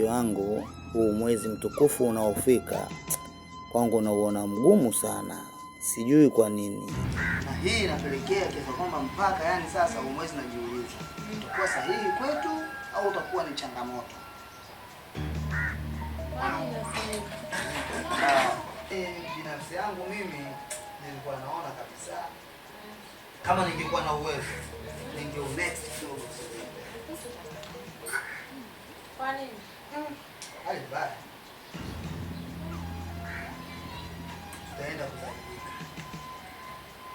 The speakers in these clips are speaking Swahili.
rafiki wangu, huu mwezi mtukufu unaofika kwangu nauona mgumu sana, sijui kwa nini. Na hii inapelekea kiasi kwamba mpaka yani sasa huu mwezi najiuliza, utakuwa sahihi kwetu au utakuwa ni changamoto? Binafsi yangu mimi nilikuwa naona kabisa kama ningekuwa na uwezo ningeo next kidogo. Kwa nini? Hali mbaya. Tutaenda kusaidika.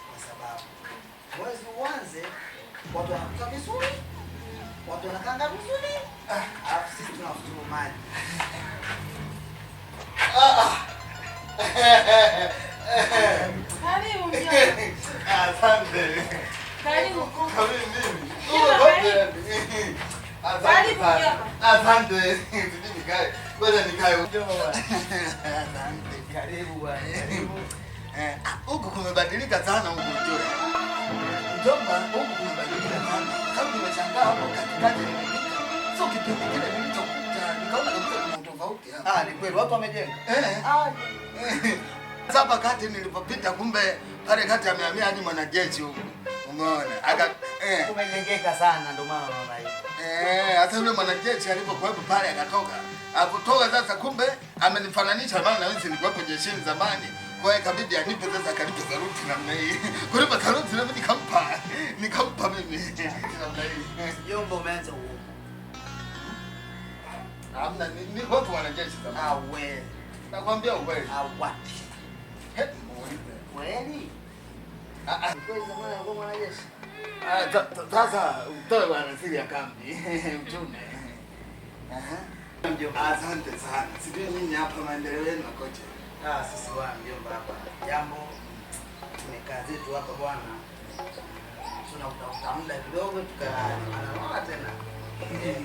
Kwa sababu mwezi uanze watu wanakuta vizuri, watu wanakanga vizuri, alafu sisi tunafuturu maji. Karibu mjomba. Asante. Karibu. Karibu mimi. Karibu mjomba. Asante. Nikae. Ngoja nikae. Asante. Karibu bwana. Karibu. Huko kumebadilika sana huko mjomba. Mjomba, huko kumebadilika sana. Kama nimeshangaa hapo katikati nimepita. Sio kitu kile nilichokuta. Nikaona kabisa kuna tofauti hapa. Ni kweli watu wamejenga. Sasa kati nilipopita kumbe pale kati amehamia hadi mwanajeshi huko. Umeona? Kumejengeka sana ndio maana unaona hivi. Hata yule mwanajeshi alipokuwepo pale akatoka. Alipotoka sasa kumbe amenifananisha maana na wewe nilikuwepo jeshini zamani. Kwa hiyo ikabidi anipe sasa kanipe saruti namna hii. Kulipa saruti na mimi nikampa mimi. Namna hii. Jombo umeanza huko. Hamna ni watu wanajeshi zamani. Wewe. Nakwambia ukweli. Wapi? Kweli? Kweli zamani alikuwa mwanajeshi. Sasa utoe bwana siri ya kambi. Mtume. Asante sana. Sijui nini hapa maendeleo yenu kocha. Sisi bwana mjomba hapa. Jambo tumekaa zetu hapa bwana. Tunatafuta muda kidogo tukaanaona tena.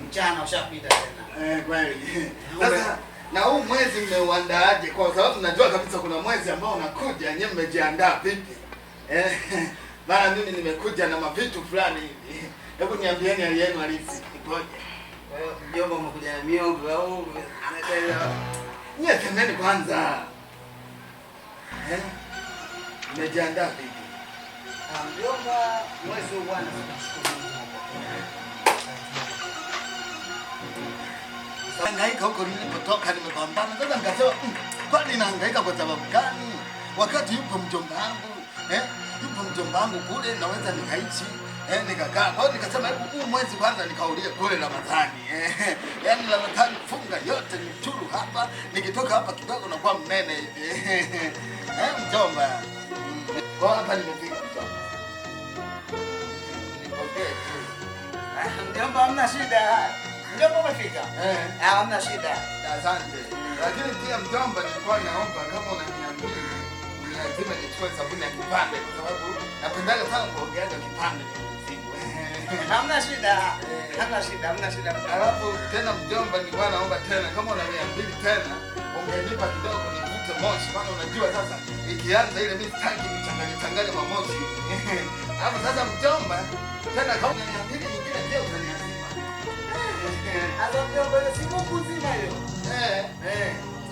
Mchana ushapita tena. Kweli. Sasa na huu mwezi mmeuandaaje? Kwa sababu najua kabisa kuna mwezi ambao unakuja, nyewe mmejiandaa vipi? Maana mimi nimekuja na mavitu fulani hivi. Hebu niambieni hali yenu halisi ipoje? Kwa hiyo mjomba umekuja na miogo au anaelewa? Nyie semeni kwanza. Mmejiandaa vipi? Mjomba, mwezi huu bwana tunashukuru Mungu. Hangaika huko nilipotoka nimepambana. Sasa nikasema kwani nahangaika kwa sababu gani? Wakati yupo mjomba wangu, yupo mjomba wangu kule naweza nikaishi, nikakaa. Kwa hiyo nikasema hebu huu mwezi kwanza nikaulie kule Ramadhani. Yaani Ramadhani funga yote nichuru hapa, nikitoka hapa kidogo na kuwa mnene hivi. Mjomba. Kwa hapa nimefika mjomba. Nipokee tu. Mjomba hamna shida. Mjomba umefika? Hamna shida. Asante. Lakini pia mjomba nilikuwa naomba kama unaniambia lazima nichukue sabuni ya kipande kwa sababu napendaga sana kuongeaga kipande mzigo. Hamna shida. Hamna shida. Alafu tena mjomba nilikuwa naomba tena kama una 200 tena ungenipa kidogo nivute moshi maana unajua sasa ikianza ile mimi sitaki nichanganye mamoshi. Hapo sasa mjomba tena kama una 200 nyingine pia utaniambia. Asa mjomba ile siku kuzima hiyo.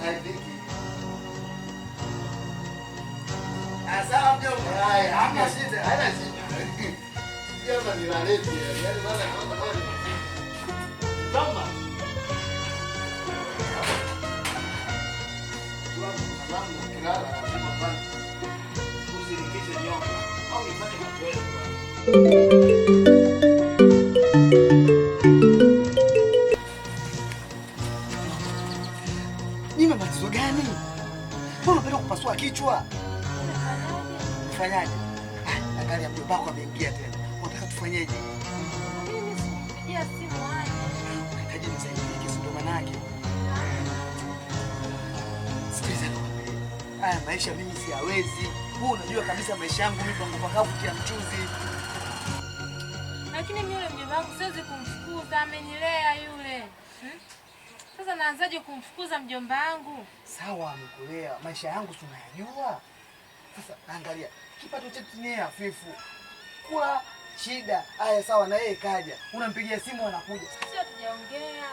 Haidiki. Asa mjomba. Hamna shida. Haina shida. Mjomba ni laleti. Yaani bana naomba bwana. Mjomba. Salamu kilala lazima kwanza. Usinikishe nyonga au nifanye mazoezi. Nina matatizo gani? Mbona unapenda kupasua kichwa? Ufanyaje? Na gari ya mjomba wako ameingia tena. Unataka tufanyeje? Ya simu haya. Unahitaji nisaidie kisu ndo manake. Sikiliza nikwambie. Haya maisha mimi siyawezi. Wewe unajua kabisa maisha yangu mimi pango pakavu kia mchuzi. Lakini mimi yule mjomba wangu siwezi kumfukuza, amenilea yule. Sasa naanzaje kumfukuza mjomba wangu? Sawa amekulea, maisha yangu si unayajua. Sasa angalia, kipato chetu ni hafifu. Kula shida. Haya sawa na yeye kaja. Unampigia simu anakuja. Sio tujaongea.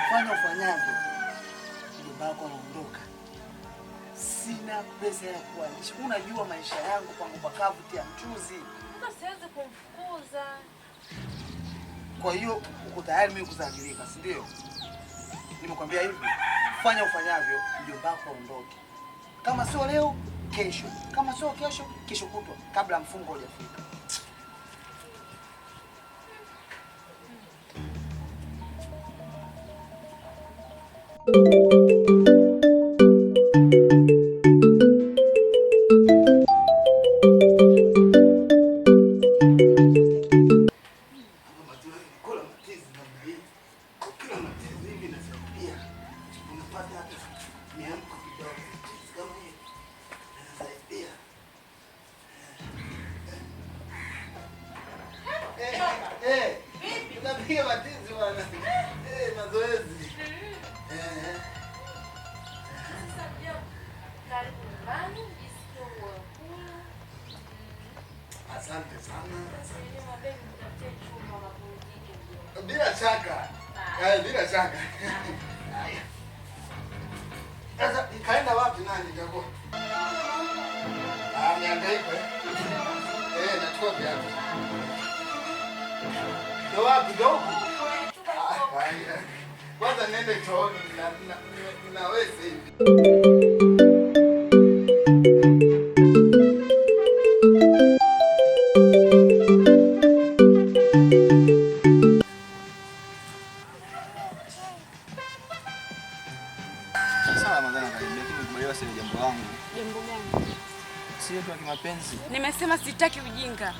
Fanya ufanyavyo, mjomba wako anaondoka. Sina pesa ya kualisha. Unajua maisha yangu kwangu pakavu tia mchuzi. Sasa siwezi kumfukuza. Kwa hiyo uko tayari mimi kudhalilika, si ndio? Nimekwambia hivi, fanya ufanyavyo, mjomba wako aondoke. Kama sio leo, kesho. Kama sio kesho, kesho kutwa kabla mfungo hujafika. Tunapiga matizi bwana. Mazoezi. Asante sana. Bila shaka. Bila shaka. Sasa ikaenda wapi nani itakuwa? Niangaike. Nachukua viatu. Ndio wapi ndio? Kwanza nende chooni na wewe hivi. Jambo gani? Sio tu kimapenzi. Nimesema sitaki ujinga.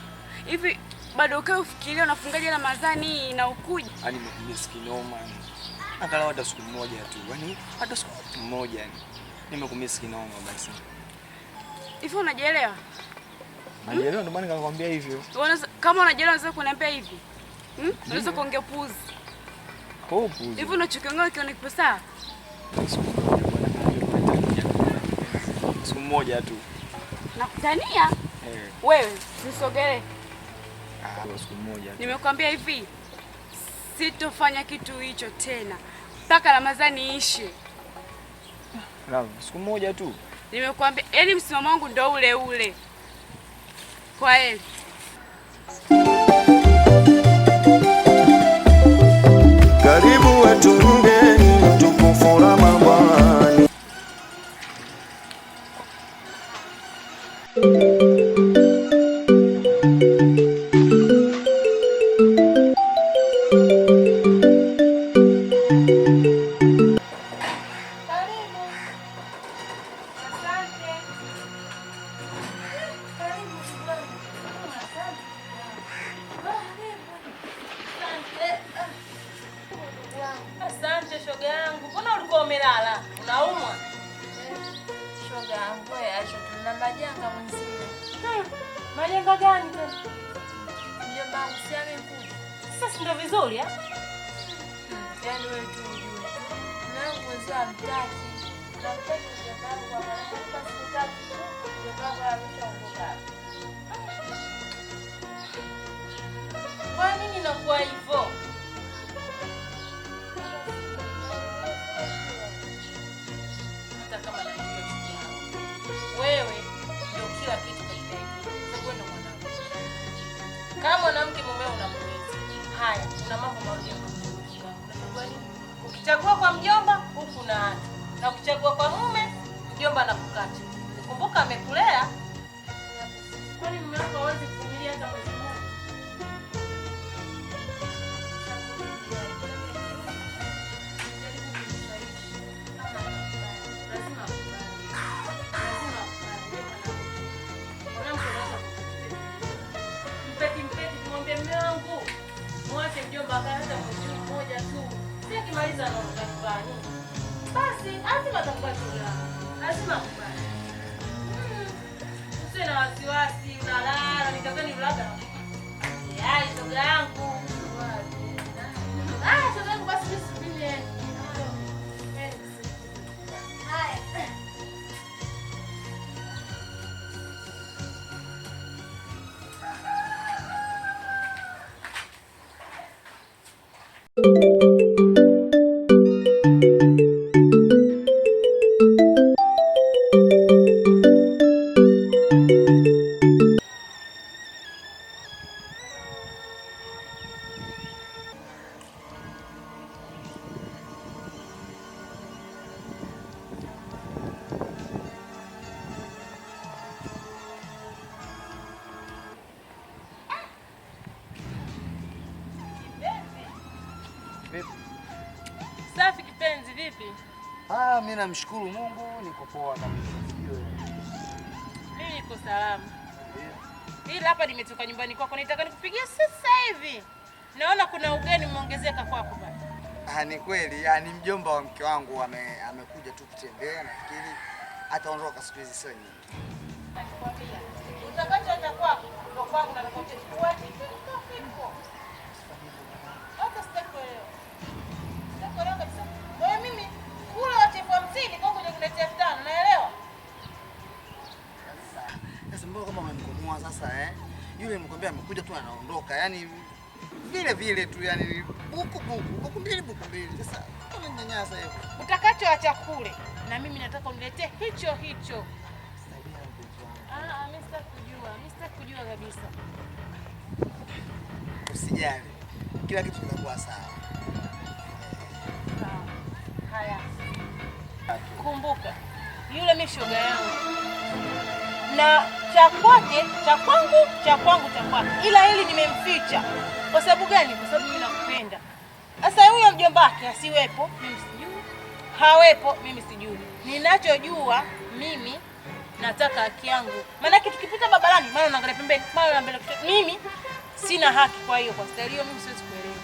Hivi bado ukae ufikirie unafungaje Ramadhani na ukuja? Yaani nimekumisikinoma. Angalau hata siku moja tu. Yaani hata siku moja yani. Nimekumisikinoma basi. Hivi unajielewa? Najielewa ndio maana nikakwambia hivyo. Kama unajielewa unaweza kuniambia hivi. Unaweza kuongea puzi. Kwa puzi. Hivi unachokiongea kioni kipo sawa? Siku moja tu. Nakutania? Wewe, usisogelee. Siku moja tu. Nimekwambia hivi. Sitofanya kitu hicho tena. Mpaka Ramadhani ishe. Siku moja tu. Nimekwambia, yaani msimamo wangu ndio ule ule. Kwa heri. Karibu wetu mgeni mtukufu Ramadhani. Asante shoga yangu. Mbona ulikuwa umelala? Unaumwa? Shoga yangu, acha tuna majanga mwenzie. Majanga gani tena? Mjomba wangu si amekuja. Sasa ndio vizuri yaani wewe tu ujue. Na mwenzie amtaki. Na mtaki mjomba wangu kwa maana basi mtaki. Mjomba wangu ameshaondoka. Kwa nini inakuwa hivyo? Wewe ndio kila kitu katika hili. Wewe ndio mwanamke. Kama mwanamke mumeo unamweza. Haya, kuna mambo mawili ya kuchagua. Unachagua nini? Ukichagua kwa mjomba, huku na hata. Na ukichagua kwa mume, mjomba anakukata. Kumbuka amekulea. Kwani mume wako hawezi kuvumilia hata mwezi mmoja? Mwache mjomba hata mwezi mmoja tu. Si akimaliza anaondoka nyumbani. Basi lazima atakubali. Lazima akubali. Usiwe na wasiwasi, unalala, nikadhani labda. Yaani shoga yangu. Shoga yangu basi nisubiri. Haya. vipi? Mimi namshukuru Mungu niko poa kabisa. Sijui. Mimi niko salama. Ila hapa nimetoka nyumbani kwako, nitaka nikupigie sasa hivi. Naona kuna ugeni umeongezeka kwako bwana. Ni kweli, ni mjomba wa mke wangu amekuja tu kutembea, nafikiri ataondoka siku hizi sio nyingi. Nakwambia, utakachoacha kwako ndio kwangu na nakwambia uache fiko. Hata sitakuelewa. Sitakuelewa kabisa. Wewe mimi kula wache 50 kwangu ndio kuletea 5, naelewa? Sasa mbona kama umemkomoa sasa Yule mkwambia amekuja tu anaondoka. Yaani vile tu buku mbili. Sasa unanyanyasa hiyo. Utakachoacha kule na mimi nataka uniletee hicho. Mimi sitakujua kabisa. Usijali. Kila kitu kitakuwa sawa. Haya. Kumbuka, yule mimi shoga yangu. Na cha kwake, cha kwangu. Ila hili nimemficha. Kwa sababu gani? Kwa sababu mimi nakupenda. Sasa huyo mjomba wake asiwepo, mimi sijui. Hawepo, mimi sijui. Ninachojua mimi nataka haki yangu. Maana tukipita barabarani, mara unaangalia pembeni, mara mbele. Mimi sina haki, kwa hiyo kwa staili hiyo mimi siwezi kuelewa.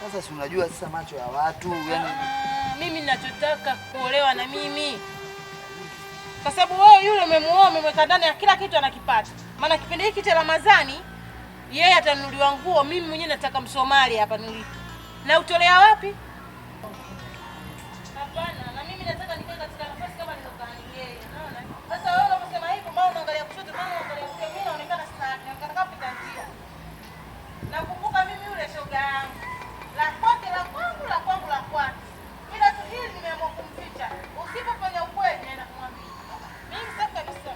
Sasa si unajua sasa macho ya watu, mimi ninachotaka kuolewa na mimi. Kwa sababu wewe yule umemuoa, umemweka ndani ya kila kitu anakipata. Maana kipindi hiki cha Ramadhani yeye atanunuliwa nguo, mimi mwenyewe nataka Msomali hapa nilipo. Na utolea wapi? Hapana, na mimi nataka nikae katika nafasi kama nilokani yeye. Unaona? Sasa wewe unaposema hivyo, mbona unaangalia kushoto, mbona unaangalia kulia, mimi naonekana sina haki, nataka kupita njia. Nakumbuka mimi yule shoga yangu. La kwake la kwangu, la kwangu la kwake. Ila tu hili nimeamua kumficha. Usipofanya ukweli naenda kumwambia. Mimi sasa kabisa.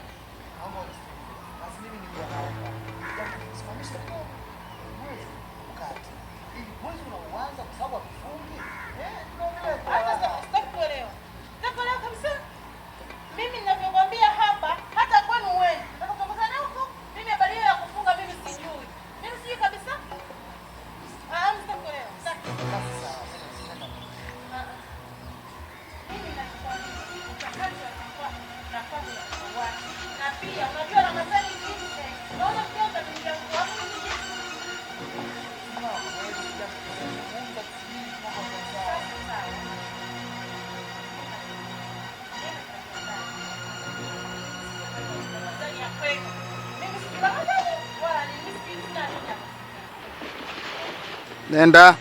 Basi mimi ni naomba. Simamisha kwa mwezi ukati. Ili mwezi unaanza kwa sababu akifungi. Hata sitakuelewa. Sitakuelewa kabisa. Mimi ninavyokuambia hapa, hata kwenu wewe. Nataka kuongozana huko. Mimi habari ya kufunga mimi sijui. Mimi sijui kabisa. Sitakuelewa. Basi sawa. Mimi nakwambia utakacho kwa nafasi ya watu. Na pia unajua Ramadhani hivi naona mjomba ndio wangu Nenda.